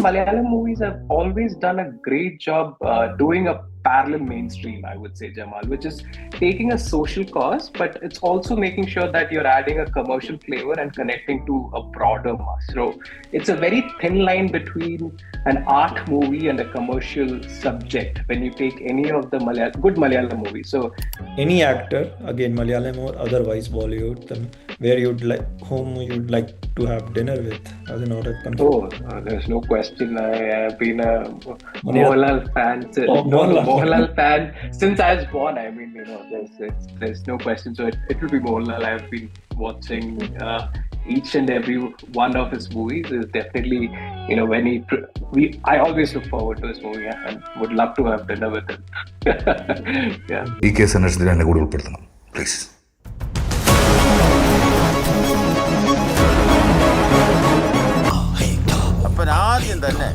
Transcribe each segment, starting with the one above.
Malayalam movies have always done a great job doing a parallel mainstream, I would say, Jamal, which is taking a social cause, but it's also making sure that you're adding a commercial flavor and connecting to a broader mass. So it's a very thin line between an art movie and a commercial subject when you take any of the good Malayalam movies. So any actor, again Malayalam or otherwise Bollywood, where whom you'd like to have dinner with as an order comes. oh, there's no question. I have been a Mani Mohanlal fan. Oh, No, no, Mohanlal. Mohanlal fan since I was born. I mean, there's no question. So it will be Mohanlal. I've been watching each and every one of his movies. Is definitely, when I always look forward to his movie, yeah, and would love to have dinner with him. Yeah. ഈ case അന്വേഷണത്തിൽ എന്നെ കൂടി ഉൾപ്പെടുത്തണം please. ആദ്യം തന്നെ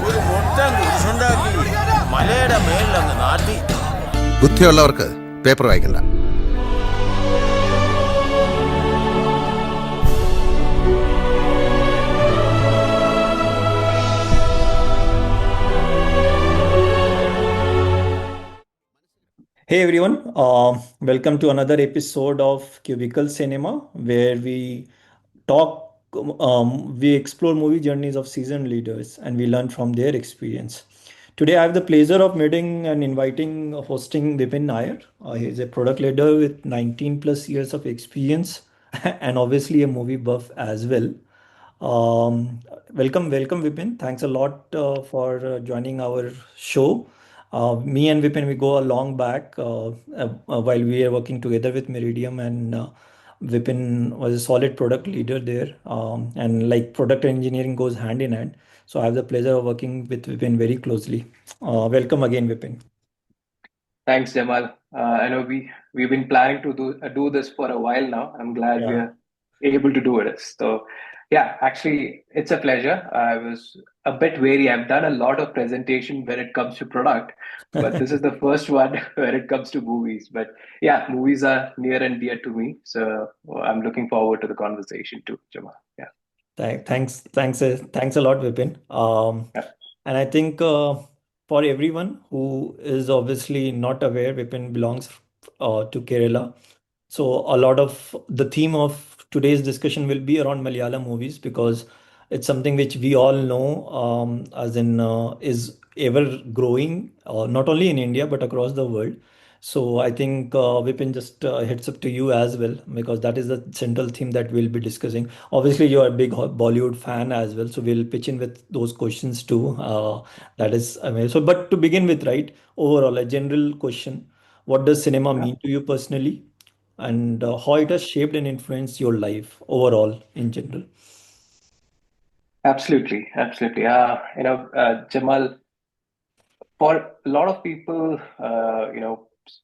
ഒരു മൊത്തം കുരിശുണ്ടാക്കി മലയുടെ മേളിലങ്ങ് നാട്ടി. ബുദ്ധിയുള്ളവർക്ക് paper വായിക്കണ്ട. Hey everyone, welcome to another episode of Cubicle Cinema, where we we explore movie journeys of seasoned leaders and we learn from their experience. Today I have the pleasure of meeting and hosting Vipin Nair. He's a product leader with 19 plus years of experience and obviously a movie buff as well. Welcome Vipin. Thanks a lot for joining our show. Me and Vipin, we go a long back while we are working together with Meridium, and Vipin was a solid product leader there. And like product engineering goes hand in hand. So I have the pleasure of working with Vipin very closely. Welcome again, Vipin. Thanks, Jamal. I know we've been planning to do this for a while now. I'm glad we're able to do it. So yeah, actually, it's a pleasure. I was a bit wary. I've done a lot of presentation when it comes to product, but this is the first one when it comes to movies. But yeah, movies are near and dear to me. So I'm looking forward to the conversation too, Jamal. Yeah. Thanks a lot, Vipin. And I think for everyone who is obviously not aware, Vipin belongs to Kerala. So a lot of the theme of today's discussion will be around Malayalam movies because it's something which we all know is ever growing, not only in India but across the world. So I think Vipin, just heads up to you as well because that is the central theme that we'll be discussing. Obviously, you're a big Bollywood fan as well, so we'll pitch in with those questions too. That is amazing. So, but to begin with, right, overall, a general question: what does cinema mean to you personally? And how it has shaped and influenced your life overall in general. Absolutely. Jamal, for a lot of people,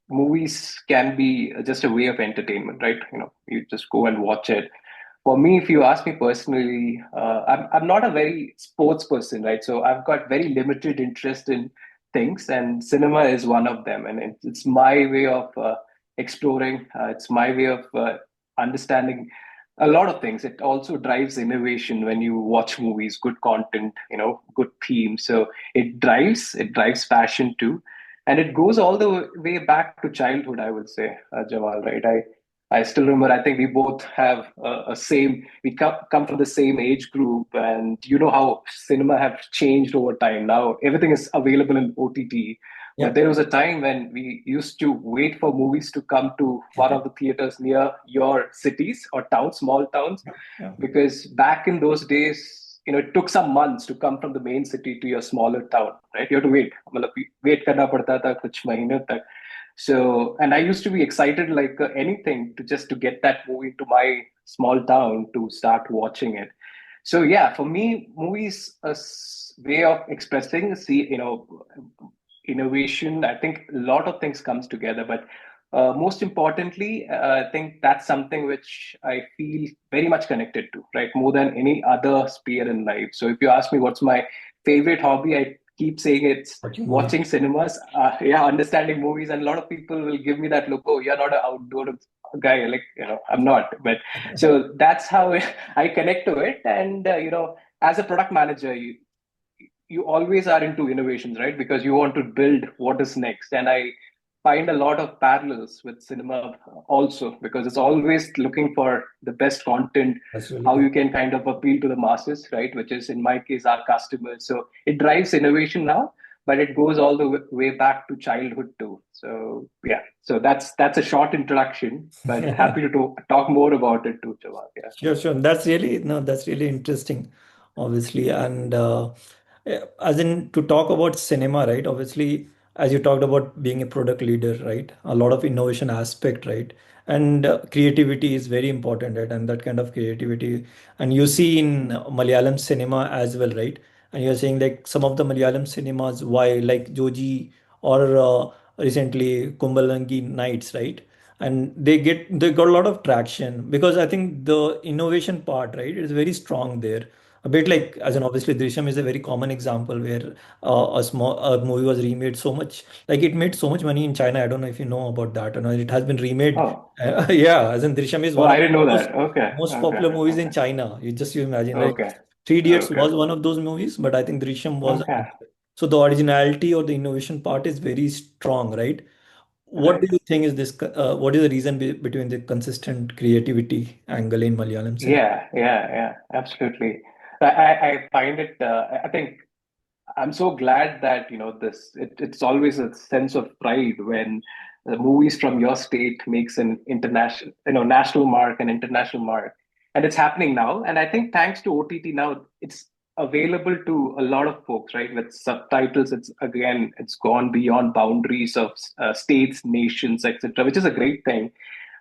movies can be just a way of entertainment, right? You just go and watch it. For me, if you ask me personally, I'm not a very sports person, right? So I've got very limited interest in things, and cinema is one of them. And it's my way of exploring. It's my way of understanding a lot of things. It also drives innovation when you watch movies, good content, good themes. So it drives fashion too, and it goes all the way back to childhood. I would say, Jamal, right? I still remember. I think we both have a same. We come from the same age group, and you know how cinema have changed over time. Now everything is available in OTT. Yeah. But there was a time when we used to wait for movies to come to one of the theaters near your cities or towns, small towns, Yeah. because back in those days, it took some months to come from the main city to your smaller town, right? You have to wait. मतलब wait करना पड़ता था कुछ महीनों तक. So, and I used to be excited like anything to get that movie to my small town to start watching it. So yeah, for me, movies a way of expressing, innovation. I think a lot of things comes together, but most importantly, I think that's something which I feel very much connected to, right? More than any other sphere in life. So if you ask me what's my favorite hobby, I keep saying it's watching cinemas, understanding movies. And a lot of people will give me that look, oh, you're not an outdoor guy. Like, I'm not. But so that's how I connect to it. And, as a product manager, you always are into innovations, right? Because you want to build what is next. And I find a lot of parallels with cinema also, because it's always looking for the best content, That's really how good. you can kind of appeal to the masses, right? Which is in my case, our customers. So it drives innovation now, but it goes all the way back to childhood too. So yeah, so that's a short introduction, but happy to talk more about it too, Jawad. Yeah. Sure, sure. That's really interesting, obviously. And as in to talk about cinema, right? Obviously, as you talked about being a product leader, right? A lot of innovation aspect, right? And creativity is very important, right? And that kind of creativity, and you see in Malayalam cinema as well, right? And you're saying like some of the Malayalam cinemas, why like Joji or recently Kumbalangi Nights, right? And they got a lot of traction because I think the innovation part, right, is very strong there. A bit like as in obviously Drishyam is a very common example where a movie was remade so much, like it made so much money in China. I don't know if you know about that or not. It has been remade. Oh, Yeah, as in Drishyam is oh, one I of didn't know the most that. Okay, most okay, popular movies in okay, China. You imagine, right? okay, Three Idiots okay, was one of those movies, but I think Drishyam was okay. another. So the originality or the innovation part is very strong, right? What do Right. you think is this? What is the reason between the consistent creativity angle in Malayalam cinema? Yeah, absolutely. I find it. I think I'm so glad that this. It's always a sense of pride when the movies from your state makes an international, national mark and international mark, and it's happening now. And I think thanks to OTT now, it's available to a lot of folks, right? With subtitles, it's gone beyond boundaries of states, nations, etc., which is a great thing.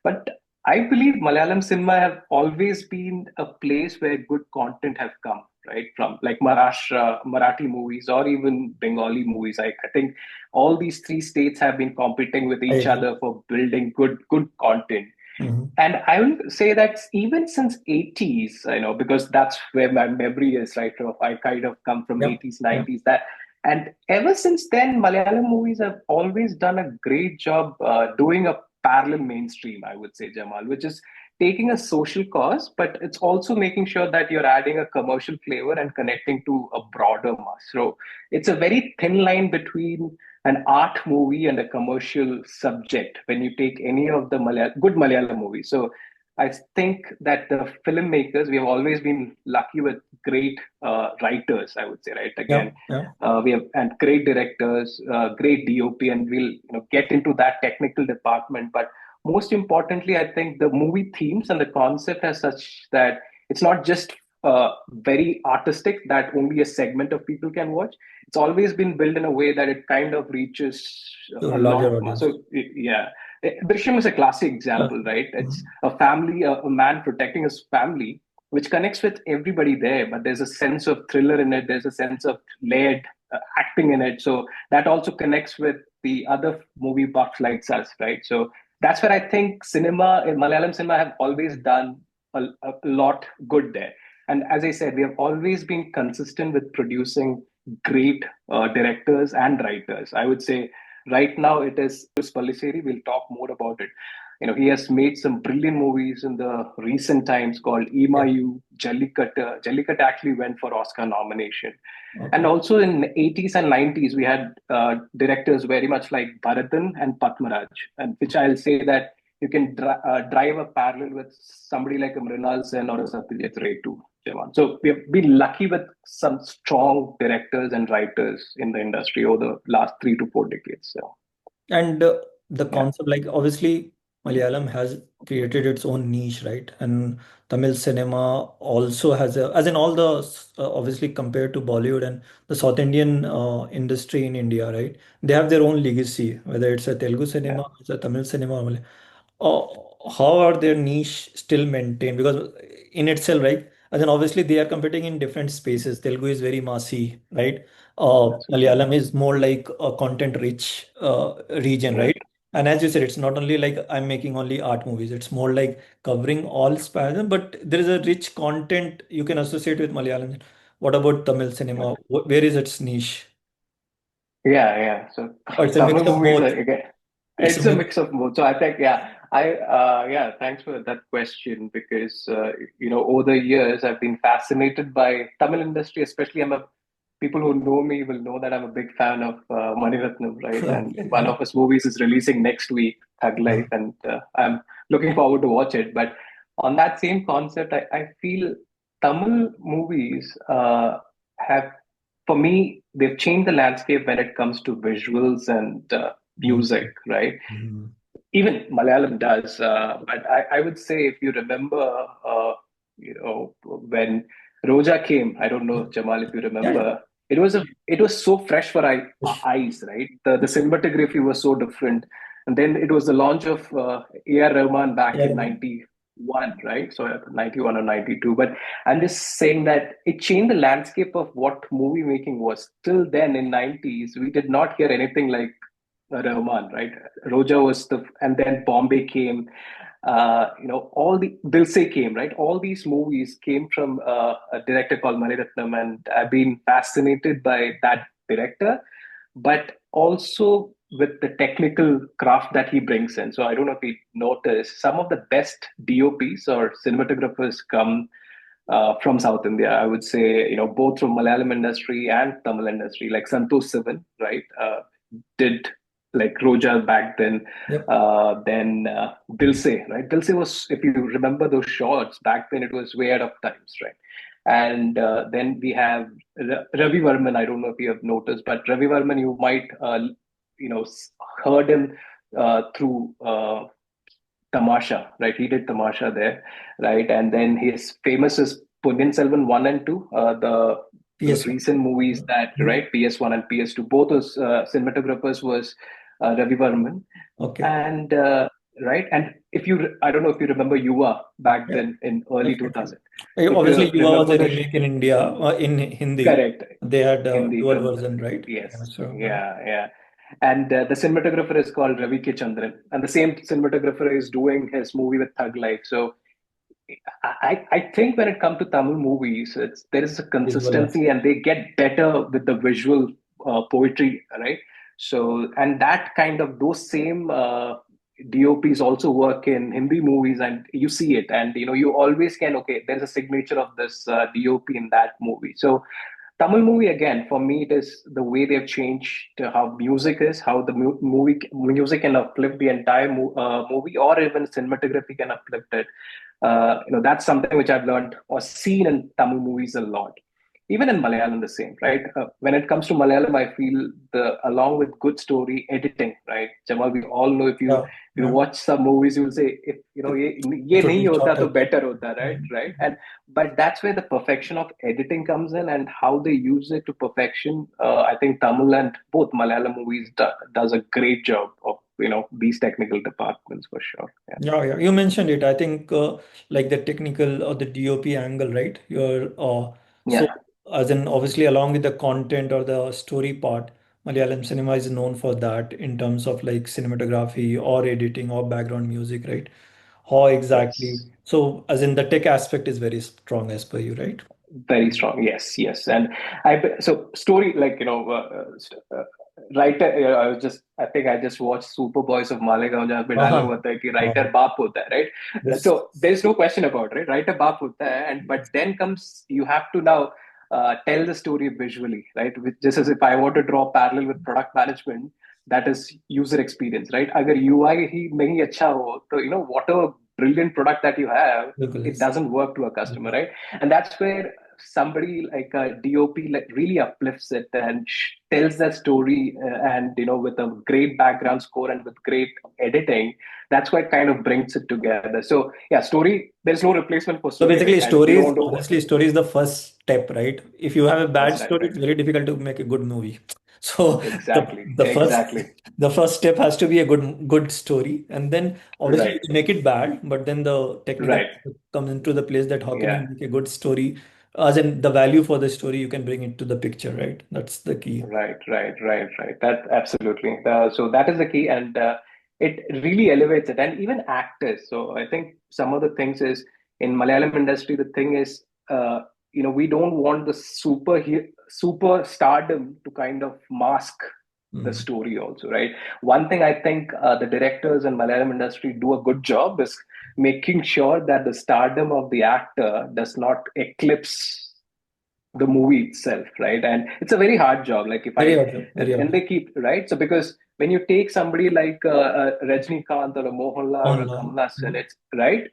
But I believe Malayalam cinema have always been a place where good content have come, right? From like Maharashtra, Marathi movies, or even Bengali movies. I think all these three states have been competing with I each agree. other for building good content. Mhm. And I will say that even since 80s, because that's where my memory is, right? I kind of come from Yep. 80s, Yep. 90s. And ever since then, Malayalam movies have always done a great job doing a parallel mainstream, I would say, Jamal, which is taking a social cause, but it's also making sure that you're adding a commercial flavor and connecting to a broader mass. So it's a very thin line between an art movie and a commercial subject when you take any of the good Malayalam movies. So I think that the filmmakers, we have always been lucky with great writers, I would say, right? Again, Yep. Yep. we have and great directors, great DOP, and we'll get into that technical department. But most importantly, I think the movie themes and the concept as such that it's not just very artistic that only a segment of people can watch. It's always been built in a way that it kind of reaches To a a lot larger of mass. audience. So yeah, Drishyam is a classic Uh, example, right? It's mhm. a family, a man protecting his family, which connects with everybody there. But there's a sense of thriller in it. There's a sense of layered acting in it. So that also connects with the other movie buffs like us, right? So that's where I think cinema, Malayalam cinema, have always done a lot good there. And as I said, we have always been consistent with producing great directors and writers. I would say right now it is Palliseri. We'll talk more about it. He has made some brilliant movies in the recent times called Yeah. Imayu, Jallikattu. Jallikattu actually went for Oscar nomination. And Okay. also in the 80s and 90s, we had directors very much like Bharatan and Patmaraj, and which I'll say that you can drive a parallel with somebody like a Mrinal Sen or a Satyajit Ray too. Jaman. So we have been lucky with some strong directors and writers in the industry over the last 3 to 4 decades. So And the yeah, concept, like obviously, Malayalam has created its own niche, right? And Tamil cinema also has as in all the, obviously compared to Bollywood and the South Indian industry in India, right? They have their own legacy, whether it's a Telugu yeah. cinema, it's a Tamil cinema, or how are their niche still maintained? Because in itself, right? And then obviously they are competing in different spaces. Telugu is very massy, right? Absolutely. Malayalam is more like a content-rich region, Right. right? And as you said, it's not only like I'm making only art movies. It's more like covering all spans. But there is a rich content you can associate with Malayalam. What about Tamil cinema? Where is its niche? Yeah. So Or it's a mix Tamil of movies, both. again, It's a it's a mix. mix of both. So I think, thanks for that question because over the years I've been fascinated by Tamil industry, especially I'm a people who know me will know that I'm a big fan of Mani Ratnam, right? And Okay. one of his movies is releasing next week, Thug Life, and I'm looking forward to watch it. But on that same concept, I feel Tamil movies have, for me, they've changed the landscape when it comes to visuals and music, right? Mhm. Even Malayalam does, but I would say if you remember, when Roja came, I don't know, Jamal, if you Yeah, yeah. remember, it was so fresh for eyes, right? The cinematography was so different, and then it was the launch of A.R. Rahman back in Yeah. '91, right? So 91 or '92, but I'm just saying that it changed the landscape of what movie making was. Till then, in '90s, we did not hear anything like Rahman, right? Roja was and then Bombay came. All the Dilse came, right? All these movies came from a director called Mani Ratnam, and I've been fascinated by that director, but also with the technical craft that he brings in. So I don't know if you noticed, some of the best DOPs or cinematographers come from South India. I would say, both from Malayalam industry and Tamil industry, like Santosh Sivan, right? Did like Roja back then. Yep. Then Dilse, right? Dilse was, if you remember those shots back then, it was way out of times, right? And then we have Ravi Varman. I don't know if you have noticed, but Ravi Varman, you might, heard him through Tamasha, right? He did Tamasha there, right? And then his famous is Punyan Selvan 1 and 2, those PS1. recent movies that, Mhm. right? PS1 and PS2, both those cinematographers was Ravi Varman. Okay. And, right? And I don't know if you remember Yuva back Yeah, then in early definitely. 2000. If Obviously, you Yuva was remember a the, remake in India, in Hindi. correct, They had a Hindi dual film, version, right? Yeah, yes, so yeah. yeah. And the cinematographer is called Ravi K. Chandran, and the same cinematographer is doing his movie with Thug Life. So I think when it comes to Tamil movies, there is a Visual consistency, aspect. and they get better with the visual poetry, right? So, and that kind of those same DOPs also work in Hindi movies, and you see it, and you always can, okay, there's a signature of this DOP in that movie. So Tamil movie, again, for me, it is the way they've changed how music is, how the movie music can uplift the entire movie, or even cinematography can uplift it. That's something which I've learned or seen in Tamil movies a lot. Even in Malayalam, the same, right? When it comes to Malayalam, I feel along with good story editing, right? Jamal, we all know, Yeah, if you yeah. watch some movies, you'll say, if It ye would nahi be hota, shorter. to better hota, right? Mhm. Right? And but that's where the perfection of editing comes in, and how they use it to perfection. I think Tamil and both Malayalam movies does a great job of these technical departments for sure. Yeah. Yeah, yeah. You mentioned it. I think like the technical or the DOP angle, right? So Yeah. as in obviously along with the content or the story part, Malayalam cinema is known for that in terms of like cinematography or editing or background music, right? How exactly? Yes. So as in the tech aspect is very strong as per you, right? Very strong. Yes. Yes. And so story, like writer. I think I just watched Super Boys of Malegaon, जहाँ पे Uh-huh. dialogue होता है कि writer बाप होता है, right? This So there's no question about it, right? Writer बाप होता है, and but then comes, you have to now tell the story visually, right? Just as if I want to draw parallel with product management, that is user experience, right? अगर UI ही नहीं अच्छा हो, तो whatever brilliant product that you have, local it is. doesn't work to a customer, Yeah. right? And that's where somebody like a DOP like really uplifts it and tells that story, and with a great background score and with great editing, that's what kind of brings it together. So yeah, story, there's no replacement for So story, right? basically, And if you stories, don't know, obviously, story is the first step, right? If you have a bad first time, story, right? it's very difficult to make a good movie. So the Exactly, the first exactly. the first step has to be a good story, and then obviously you Right, can make it bad, but then the technical right. aspect comes into the place that how can you Yeah. make a good story, as in the value for the story you can bring it to the picture, right? That's the key. Right. That absolutely. So that is the key, and it really elevates it, and even actors. So I think some of the things is in Malayalam industry. The thing is, we don't want the super stardom to kind of mask the Mm. story also, right? One thing I think the directors in Malayalam industry do a good job is making sure that the stardom of the actor does not eclipse the movie itself, right? And it's a very hard job. Like if Very I hard job. Very hard and they keep right. So because when you take somebody like Rajnikant or a Mohanlal or a job. Kamal Haasan, it's right.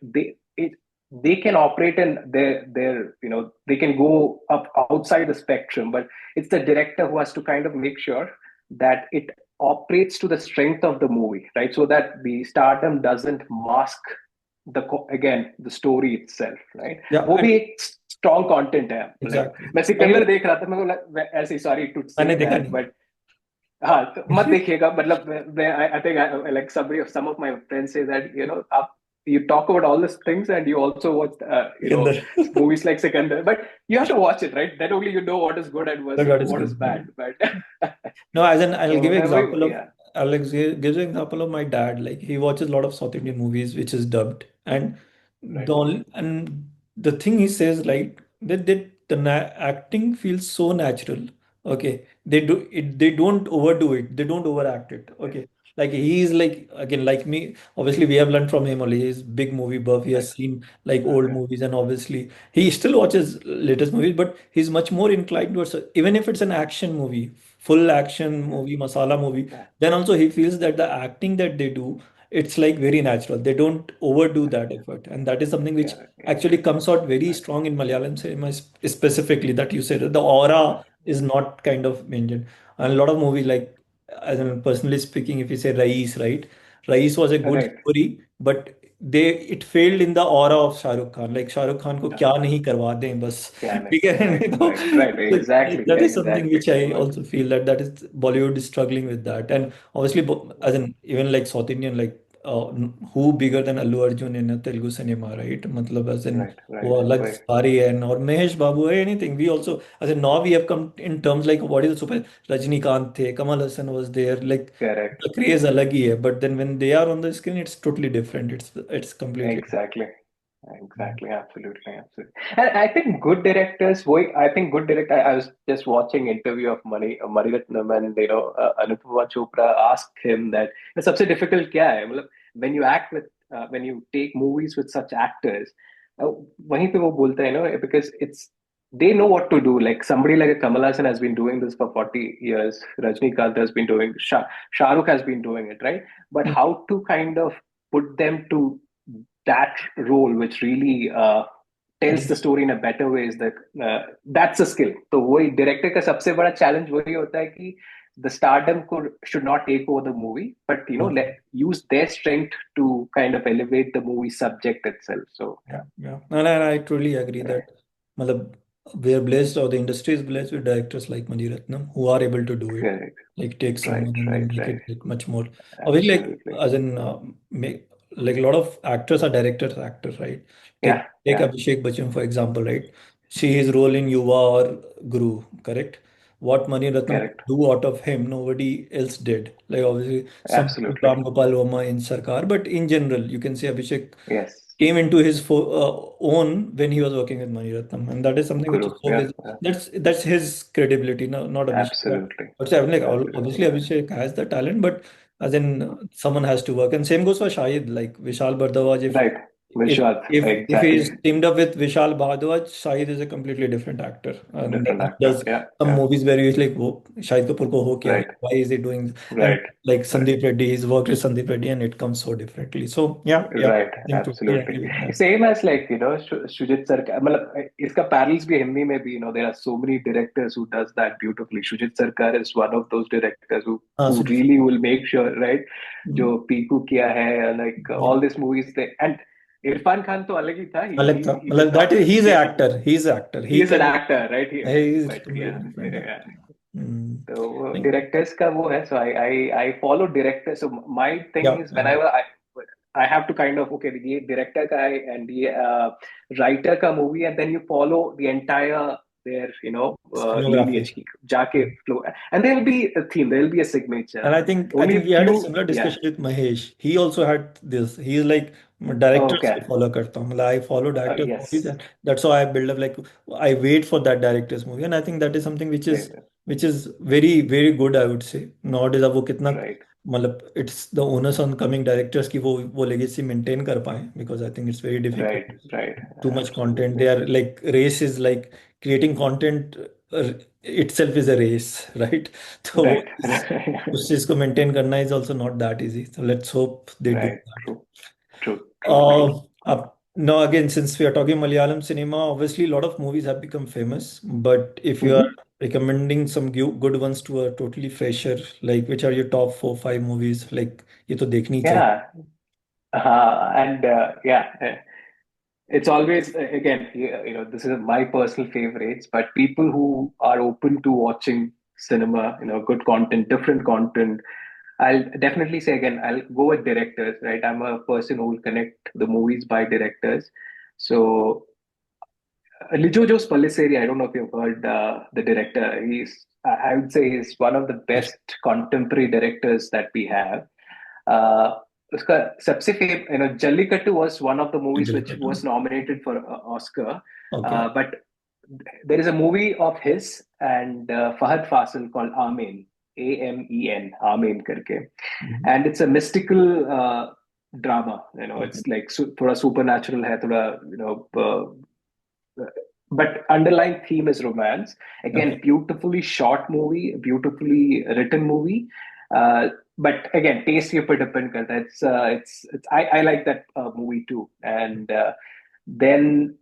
They can operate in their they can go up outside the spectrum, but it's the director who has to kind of make sure that it operates to the strength of the movie, right? So that the stardom doesn't mask again the story itself, right? Yeah, वो भी and एक strong content है. Like exactly. मैं सिकंदर देख रहा था, मैं ऐसे sorry to say मैंने देखा that, नहीं। but हाँ तो मत देखिएगा, मतलब मैं I think like some of my friends say that आप you talk about all these things and you also watch Sikandar. movies like Sikandar, but you have to watch it, right? Then only you know what is good and The God is what is good. bad. But No, as in I'll give so you example of yeah, gives you example of my dad. Like he watches a lot of South Indian movies which is dubbed, and right, the thing he says like that acting feels so natural. Okay, they do it. They don't overdo it. They don't overact it. yes, Okay, like he is like again like me. Obviously, we have learned from him only. He's big movie buff. He right, has seen like old okay, movies, and obviously he still watches latest movies. But he's much more inclined towards even if it's an action movie, full action yeah, movie, masala movie. yeah, Then also he feels that the acting that they do, it's like very natural. They don't overdo that effort, and that is something which yeah, yeah, actually comes out very right, strong in Malayalam cinema specifically. That you said the right, aura is not kind of maintained. And a lot of movies like, as in personally speaking, if you say Rais, right? Rais was a good right. story, but they it failed in the aura of Shah Rukh Khan. Like Shah Rukh Khan को क्या नहीं करवा दें बस, Yeah, ठीक है right, नहीं तो right, right. like, Exactly, that is something exactly. which I also feel that is Bollywood is struggling with that. And obviously as in even like South Indian like who bigger than Allu Arjun in a Telugu cinema, right? मतलब as in Right, right, वो अलग right. सारी है और महेश बाबू है anything. We also as in now we have come in terms like what is the super Rajnikant थे, Kamal Hassan was there, like Correct. the craze अलग ही है, but then when they are on the screen it's totally different. It's completely Exactly. different. Exactly. Absolutely. Absolutely. And I think good directors, I think good director, I was just watching interview of Mani Ratnam, and Anupama Chopra asked him that सबसे difficult क्या है? मतलब when you act with, when you take movies with such actors, uh, वहीं पे वो बोलता है, because they know what to do. Like somebody like a Kamal Hassan has been doing this for 40 years. Rajnikant has been doing, Shah Rukh has been doing it, right? But how to kind of put them to that role which really tells the story in a better way is that that's a skill. तो वही director का सबसे बड़ा challenge वही होता है कि the stardom should not take over the movie, but use their strength to kind of elevate the movie subject itself. So Yeah, yeah. And I truly agree right, that matlab, we are blessed or the industry is blessed with directors like Mani Ratnam who are able to do it. correct, Like take right, someone and then right, make right, it like much more. Obviously, like absolutely, as in like a lot of actors are directors, actors, right? Take yeah, take yeah, Abhishek Bachchan for example, right? See his role in Yuva or Guru, correct? What Mani Ratnam could correct, do out of him, nobody else did. Like obviously some absolutely, Ram Gopal Verma in Sarkar, but in general, you can say Abhishek yes, came into his own when he was working with Mani Ratnam, and that is something which is Guru, so yeah, that's his credibility, not Abhishek. absolutely, But so, I mean, like absolutely, obviously yeah, Abhishek has the talent, but as in someone has to work, and same goes for Shahid. Like Vishal Bardwaj, right, if Vishal, if exactly, he's teamed up with Vishal Bhardwaj, Shahid is a completely different actor, and then different he actor, does yeah, some yeah, movies where he's like, "वो Shahid Kapoor को हो क्या है? right, Why is he doing?" And right, like right. Sandeep Reddy, he's worked with Sandeep Reddy, and it comes so differently. So yeah, yeah, Right, I think totally absolutely. agree with that. Same as like Shujit sir. मतलब इसका parallels भी हिंदी में भी there are so many directors who does that beautifully. Shujit Sarkar is one of those directors who Suji. really will make sure, right? Mm. जो पीकू किया है, like all these movies they, and Irfan Khan तो अलग ही था. अलग था He did मतलब that not. is he's an actor He he is an can actor, right? he's But completely yeah, different yeah. actor. Mm. तो Think- directors का वो है. So I follow directors. So my thing yeah is whenever I have to kind of okay ये director का है and ये writer का movie, and then you follow the entire their cinematography. lineage की जाके flow, and there will be a theme, there will be a signature. And I Only think we had a few, similar yeah, discussion with Mahesh. He also had this. He is like directors okay, को follow करता हूँ. मतलब I follow directors movies, yes, and that's how I build up. Like I wait for that director's movie, and I think that is something same, which is very very good. I would say nowadays अब वो कितना right, मतलब it's the onus on coming directors कि वो legacy maintain कर पाए, because I think it's very difficult. right, right, Too much content. absolutely, They are like race is like creating content itself is a race, right? So Right. उस चीज को maintain करना is also not that easy. So let's hope they do Right. that. True. True. True. True. Now again, since we are talking Malayalam cinema, obviously a lot of movies have become famous. But if you are Mhm. recommending some good ones to a totally fresher, like which are your top 4 5 movies? Like ये तो देखनी चाहिए. Yeah. And yeah, it's always again, this is my personal favorites, but people who are open to watching cinema, good content, different content. I'll definitely say again, I'll go with directors, right? I'm a person who will connect the movies by directors. So Lijojo's Palliseri, I don't know if you've heard the director. I would say he's one of the best contemporary directors that we have. उसका सबसे Jallikattu was one of the movies which Jallikattu. was nominated for Oscar. Okay. But there is a movie of his and Fahad Fasil called Amen, Amen, Amen करके, and it's a mystical drama. Okay. It's like थोड़ा supernatural है, थोड़ा but underlying theme is romance. Again, Okay. beautifully shot movie, beautifully written movie. But again, taste ke upar depend karta hai. I like that movie too. And then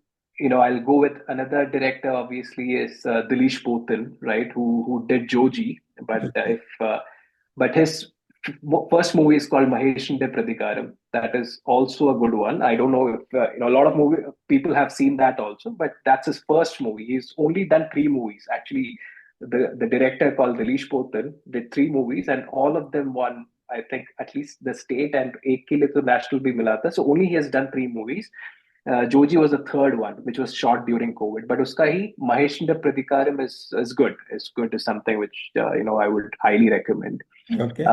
I'll go with another director. Obviously, is Dilesh Potan, right? Who did Joji, but but his first movie is called Maheshinte Pradikaram. That is also a good one. I don't know if a lot of people have seen that also, but that's his first movie. He's only done 3 movies. Actually, the director called Dilesh Potan did 3 movies, and all of them won. I think at least the state and ek ke liye to national bhi mila tha. So only he has done 3 movies. Joji was the third one, which was shot during COVID. But uska hi Maheshinte Pradikaram is good. Is good is something which I would highly recommend. Okay.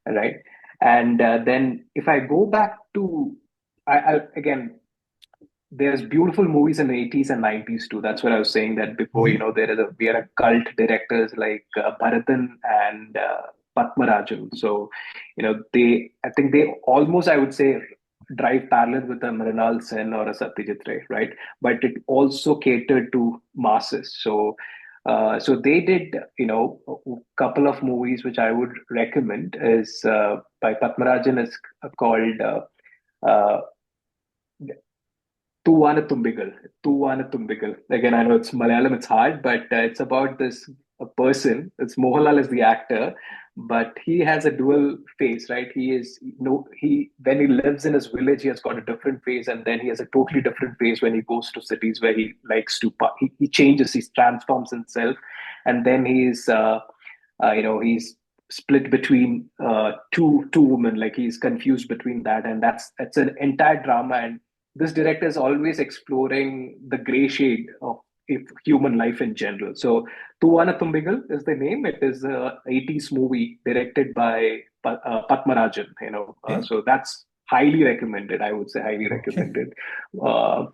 Right. And then if I go back to, again, there's beautiful movies in the 80s and 90s too. That's what I was saying that before, we are a cult directors like Bharatan and Patmarajan. So, I think they almost, I would say, drive parallel with a Mrinal Sen or a Satyajit Ray, right? But it also catered to masses. So they did, a couple of movies which I would recommend is by Patmarajan is called uh, Thoovanathumbikal. Thoovanathumbikal. Again, I know it's Malayalam, it's hard, but it's about this a person. It's Mohanlal is the actor, but he has a dual face, right? He is he when he lives in his village, he has got a different face, and then he has a totally different face when he goes to cities where he likes to. He changes, he transforms himself, and then he's split between two women. Like he's confused between that, and that's an entire drama. And this director is always exploring the gray shade of human life in general. So Thuvanathumbikal is the name. It is a 80s movie directed by Patmarajan. Okay. So that's highly recommended. I would say highly Okay. recommended. Uh,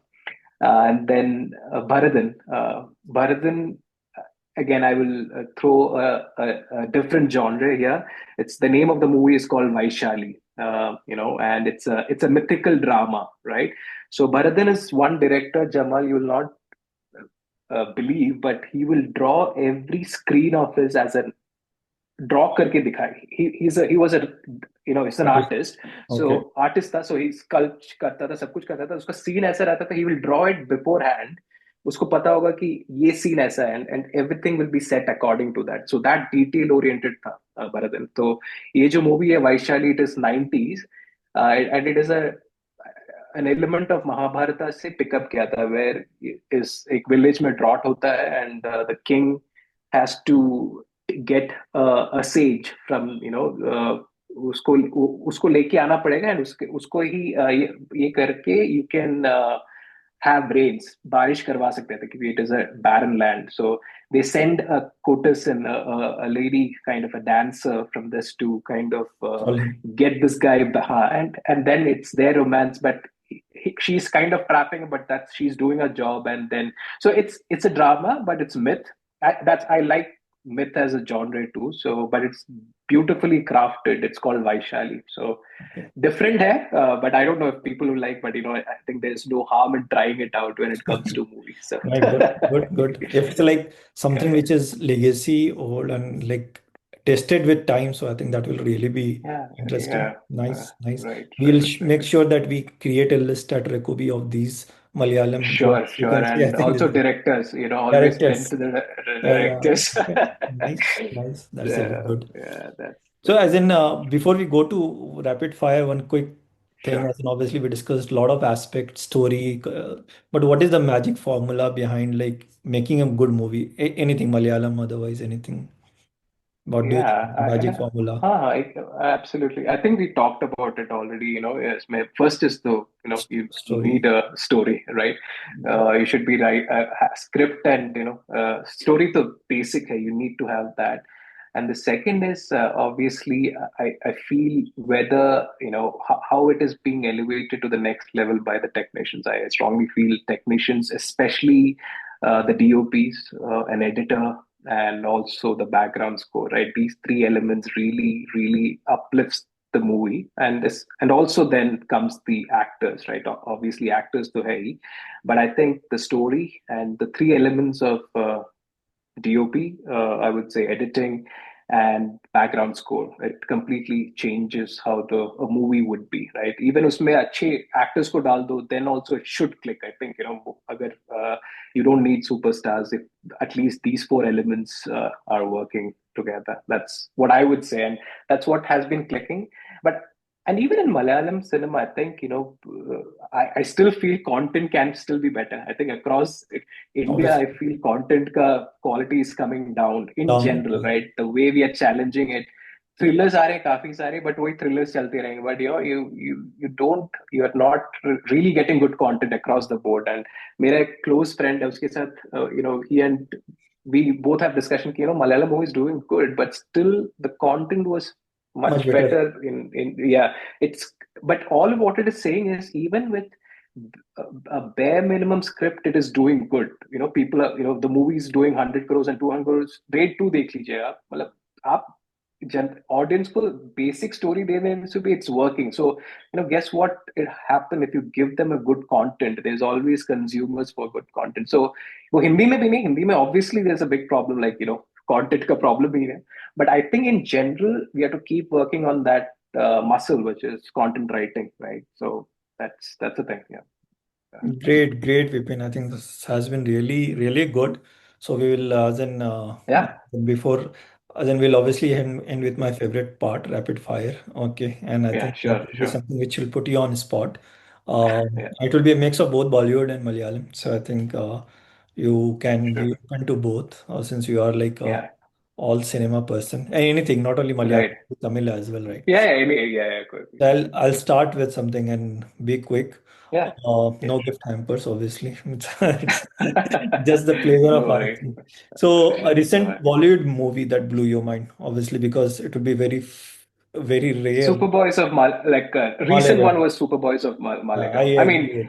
and then Bharathan. Bharathan, again, I will throw a different genre here. It's the name of the movie is called Vaishali. And it's a mythical drama, right? So Bharathan is one director, Jamal, you will not believe, but he will draw every screen of his as a draw करके दिखाए. He was a he's an Okay. artist. Okay. So artist था, so he sculpt करता था, सब कुछ करता था. उसका scene ऐसा रहता था, he will draw it beforehand. उसको पता होगा कि ये scene ऐसा है, and everything will be set according to that. So that detail oriented था भरतन. तो ये जो movie है Vaishali, it is 90s, and it is an element of Mahabharata से pick up किया था, where is एक village में drought होता है, and the king has to get a sage from उसको उसको लेके आना पड़ेगा, and उसको ही ये करके you can have rains, बारिश करवा सकते थे क्योंकि it is a barren land. So they send a courtesan, a lady, kind of a dancer from this to kind of Falling. get this guy, and then it's their romance, but she's kind of trapping, but she's doing a job, and then so it's a drama, but it's myth. I like myth as a genre too. So, but it's beautifully crafted. It's called Vaishali. So Okay. different hair, but I don't know if people will like. But I think there's no harm in trying it out when it comes to movies. So Right, good. If it's like something yeah, which is legacy old and like tested with time, so I think that will really be yeah, interesting. yeah. Nice. Right, We'll right, right. make sure that we create a list at Rekobi of these Malayalam job Sure, sure. vacancy. I And think also this is directors, always tend directors. to the Yeah. directors. Nice. That's really Yeah, good. yeah, So, that's as in, before we go to rapid fire, one quick thing, sure. as in obviously we discussed a lot of aspects, story, but what is the magic formula behind like making a good movie? Anything Malayalam, otherwise anything. What do you think Yeah, is the magic formula? absolutely. I think we talked about it already. Yes, first is you Story. need a story, right? You should be right. Script and story the basic. You need to have that. And the second is obviously I feel whether how it is being elevated to the next level by the technicians. I strongly feel technicians, especially the DOPs, an editor, and also the background score, right? These three elements really, really uplifts the movie, and also then comes the actors, right? Obviously, actors to hey, but I think the story and the three elements of DOP, I would say editing and background score. It completely changes how a movie would be, right? Even उसमें अच्छे actors को डाल दो, then also it should click. I think अगर you don't need superstars if at least these four elements are working together. That's what I would say, and that's what has been clicking. But and even in Malayalam cinema, I think I still feel content can still be better. I think across India, I Obviously, feel content ka quality is coming down in down. general, right? The way we are challenging it. Thrillers are काफी सारे, but वही thrillers चलते रहेंगे. But you are not really getting good content across the board. And मेरा एक close friend है उसके साथ, he and we both have discussion कि Malayalam movie is doing good, but still the content was Much much better. better in yeah. It's but all what it is saying is even with a bare minimum script, it is doing good. People are, the movie is doing 100 crores and 200 crores. Rate two देख लीजिए आप मतलब आप audience को basic story दे देने से भी it's working. So guess what it happen if you give them a good content. There's always consumers for good content. So वो हिंदी में भी नहीं, हिंदी में obviously there's a big problem like content का problem ही है. But I think in general we have to keep working on that muscle, which is content writing, right? So that's the thing. Yeah. Great, Vipin. I think this has been really good. So we will, Yeah. before, then we'll obviously end with my favorite part, rapid fire. Okay, and I Yeah, think that sure, will be sure. something which will put you on spot. Yeah, It will be a mix of both Bollywood and Malayalam. So I think you can be sure. open to both, since you are like a Yeah, all cinema person. And anything, not only Malayalam, right. Tamil as well, right? Yeah, good. So Yeah, I'll start with something and be quick. yeah, yeah, No gift hampers, obviously. It's just the pleasure no of worries. asking. So, a No recent worries. Bollywood movie that blew your mind, obviously, because it would be very rare. Superboys of like recent one Malayalam. was Superboys of I Malayalam. I mean, agree.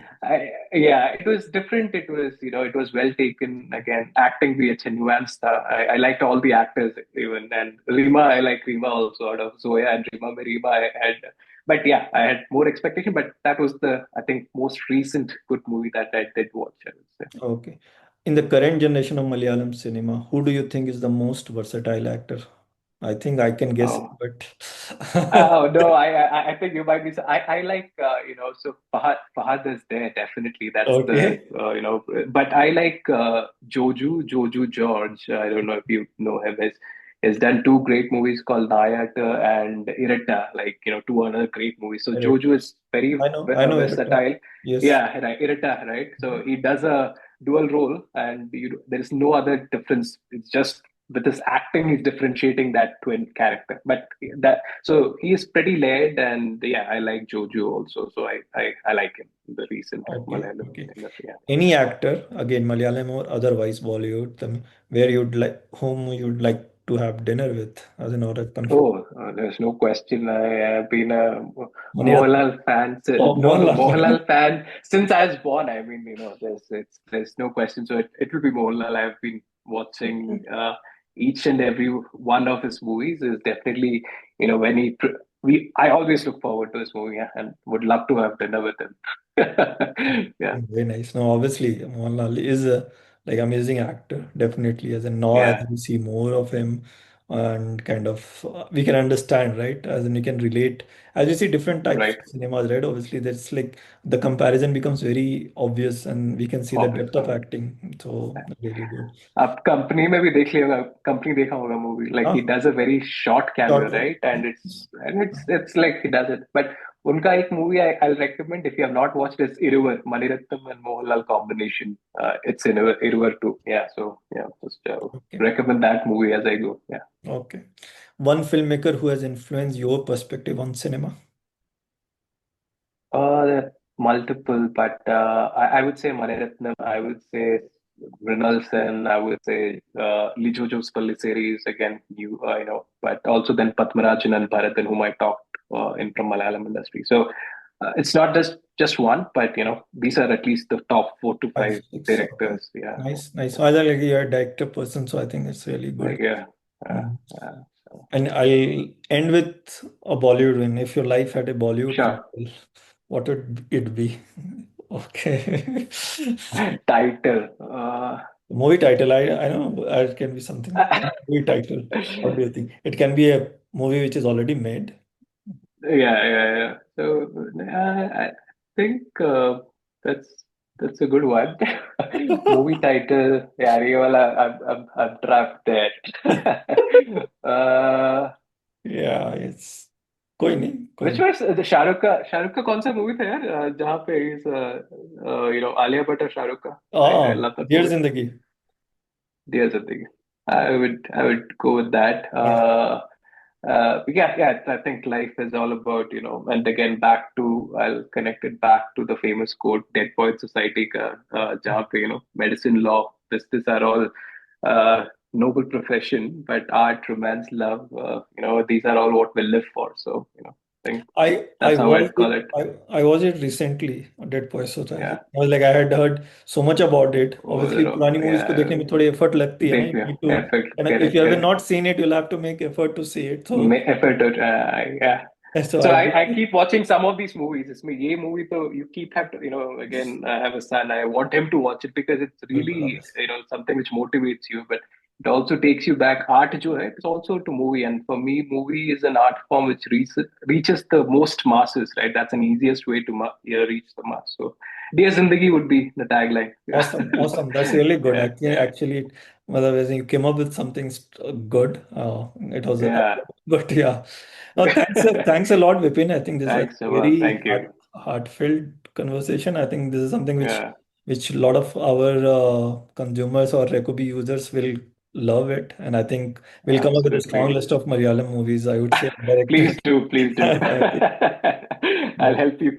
yeah, it was different. It was it was well taken. Again, acting भी अच्छे nuanced था. I liked all the actors even, and Rima, I like Rima also out of Zoya and Rima I had. But yeah, I had more expectation. But that was the I think most recent good movie that I did watch. I would say. Okay. In the current generation of Malayalam cinema, who do you think is the most versatile actor? I think I can guess it, Oh. but Oh no, I think you might be. I like so Fahad is there definitely. That's the okay. but I like Joju George. I don't know if you know him. He's done two great movies called Nayat and Iretta. Like two other great movies. So Correct. Joju is very I know Erica. versatile. Yes. Yeah, right, Iretta, right. So he does a dual role, and there is no other difference. It's just with his acting, he's differentiating that twin character. But that so he is pretty layered, and yeah, I like Jojo also. So I like him. The recent Malayalam Okay. industry. Yeah. Any actor, again, Malayalam or otherwise Bollywood, where whom you'd like to have dinner with, as an or a conflict. Oh, there's no question. I have been a Mani Ratnam. Mohanlal fan. Oh, No, Mohanlal. Mohanlal fan since I was born. I mean, there's no question. So it will be Mohanlal. I've been watching. each and every one of his movies is definitely, when I always look forward to his movie, yeah, and would love to have dinner with him. Yeah, Very nice. No, obviously, Mohanlal is a like amazing actor, definitely. As in now, as yeah, we see more of him, and kind of we can understand, right? As in we can relate. As you see different types right. of cinemas, right? Obviously, that's like the comparison becomes very obvious, and we can see the Obvious. depth of acting. So really good. आप company में भी देख लिएगा company देखा होगा movie like he Ah, does a very short cameo short one. Right and it's like he does it but उनका एक movie I recommend if you have not watched it's Iruvar Maniratnam and Mohanlal combination it's in Iruvar too yeah so yeah just Okay. recommend that movie as I go. Yeah. Okay. One filmmaker who has influenced your perspective on cinema. Multiple, but I would say Mani Ratnam, I would say Rinalson, I would say Lijojo's Palli series, again, but also then Padmarajan and Bharatan, whom I talked in from Malayalam industry. So it's not just one, but these are at least the top 4 to 5 Five, six. Okay. directors. Yeah, Nice, nice. So I like you're a director person, so I think it's really like good. yeah, Mm. so, And I'll end with a Bollywood win. If your life had a Bollywood sure. title, what would it be? Okay. Title. Movie title, I don't know. It can be something. Movie title. What do you think? It can be a movie which is already made. Yeah. So I think that's a good one. Movie title. Yeah, ये वाला I'm trapped there. uh, Yeah, it's कोई नहीं, कोई which नहीं. was the Shahrukh का कौन सा movie था यार जहाँ पे is आलिया भट्ट और शाहरुख का I love that Dear movie. Zindagi. Dear Zindagi. I would go with that. Nice. Yeah. I think life is all about, and again, I'll connect it back to the famous quote, Dead Poet Society, जहाँ पे, medicine, law, this are all noble profession, but art, romance, love, these are all what we live for. So, I think I that's how watched I'd it. call it. I watched it recently. Dead Poets Society. Yeah. I was like I had heard so much about it. Obviously, पुरानी movies को Yeah. देखने में थोड़ी effort लगती है ना. You Definitely. need to, Effect, and if correct, you have correct. not seen it, you'll have to make effort to see it. So, Effort, yeah. so So I I did. keep watching some of these movies. It's me, ये movie तो you keep have to, again, I have a son. I want him to watch it because it's बिल्कुल really, obvious. something which motivates you, but it also takes you back. Art जो है, it's also to movie. And for me, movie is an art form which reaches the most masses, right? That's an easiest way to reach the mass. So, Dear Zindagi would be the tagline. Awesome, awesome. That's really good. Yeah, yeah, Actually, otherwise you came up with something good. It was a, yeah. but yeah. No, thanks a lot, Vipin. I think this is a Thanks so much. very Thank you. heartfelt conversation. I think this is something Yeah, which a lot of our consumers or Rekobi users will love it, and I think we'll come up with a strong absolutely. list of Malayalam movies. I would say directors. Please do, please do. Okay. I'll help you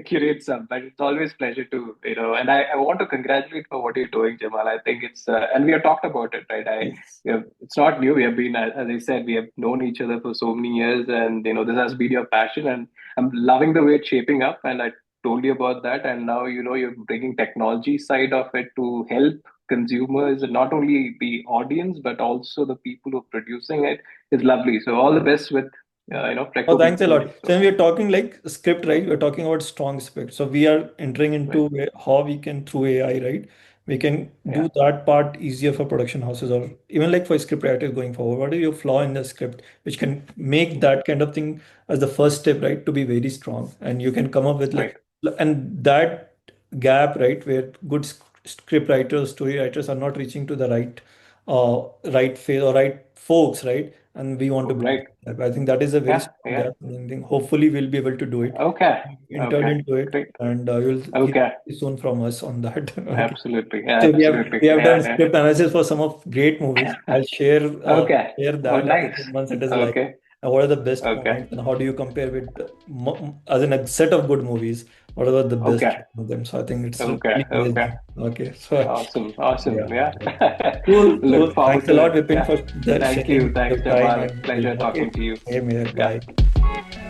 curate some, but it's always pleasure to, and I want to congratulate for what you're doing, Jamal. I think and we have talked about it, right? Yes. It's not new. We have been, as I said, we have known each other for so many years, and this has been your passion, and I'm loving the way it's shaping up. And I told you about that, and now you're bringing technology side of it to help consumers, and not only the audience but also the people who are producing it is lovely. So all the best with Oh, Preco thanks a lot. movie. So So when we're talking like script, right? We're talking about strong script. So we are entering right, into how we can through AI, right? We can yeah, do that part easier for production houses or even like for script writers going forward. What is your flaw in the script, which can make that kind of thing as the first step, right, to be very strong? And you can come up with right, like, and that gap, right, where good script writers, story writers are not reaching to the right phase or right folks, right? And we want to bridge right, that gap. I think that is a very yeah, strong yeah. gap. And I think hopefully we'll be able to do it. Okay, We've entered okay, into it, great, and you'll hear okay, soon from us on that. Okay. absolutely, So absolutely, we have done yeah, script analysis for some of great movies. I'll okay. share Oh, that as nice. once it is like, Okay, and what are the best okay, points and how do you compare with as in a set of good movies? What are the best okay, of them? So I think it's okay, really okay. amazing. Okay, so Awesome, yeah, yeah. yeah. Cool, Look cool. forward Thanks a to lot, it. Vipin, Yeah. for Thank you. sharing your Thanks, time Jamal. and Pleasure okay. talking to you. Same here. Yeah. Bye.